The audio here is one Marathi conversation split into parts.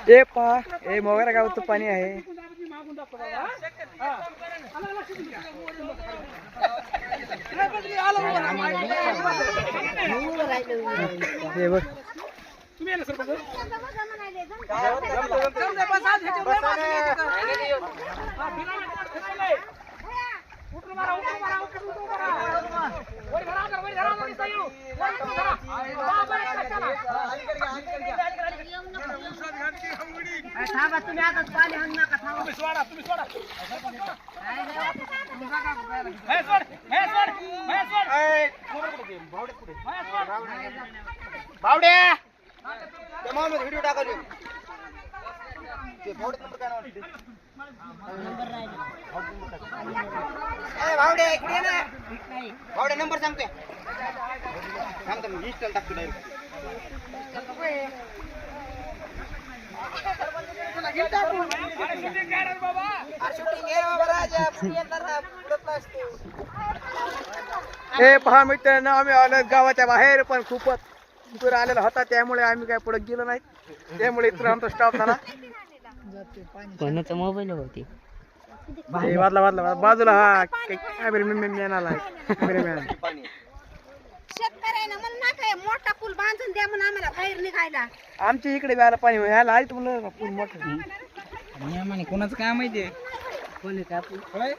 ए पहा ए मोगरा गावचं पाणी आहे. हे बघ तुम्ही आता पाणी हाणू नका. तुम्ही सोडा बावड्या व्हिडिओ टाकले भावड्या इकडे ना. भावड्या नंबर सांगतोय सांगतो मी इंस्टॉल टाकतो डायरेक्ट. हे पहा मित्रांनो आम्ही आलो गावाच्या बाहेर पण खूपच दूर आलेला होता त्यामुळे आम्ही काय पुढे गेलो नाही. त्यामुळे इथून आमचा स्टॉप झाला. कोणाचा मोबाईल होती वाजला बाजूला हा कॅमेरामॅन आला. शेतकऱ्यांना म्हणून ना काय मोठा पूल बांधून द्या म्हणून आम्हाला बाहेर निघायला. आमच्या इकडे व्यायला पाणी व्हायला आहे तुम्हाला पूल मोठं. कोणाचं काय माहितीये कोणी काय होय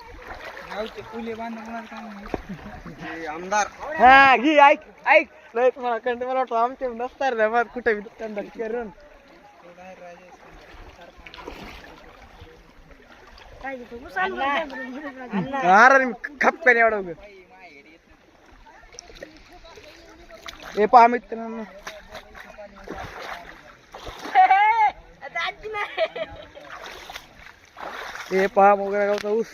गावचे पुले बांधून कोणाचं काय माहिती आमदार. हा घी ऐक लय तुम्हाला कंट मला वाटतं आमचे नसणार रे मग कुठे कंडक्ट करून अरे खप्प्याने एवढं उगं. हे पहा मित्रांनो हे पहा मोगरा गावचा ऊस.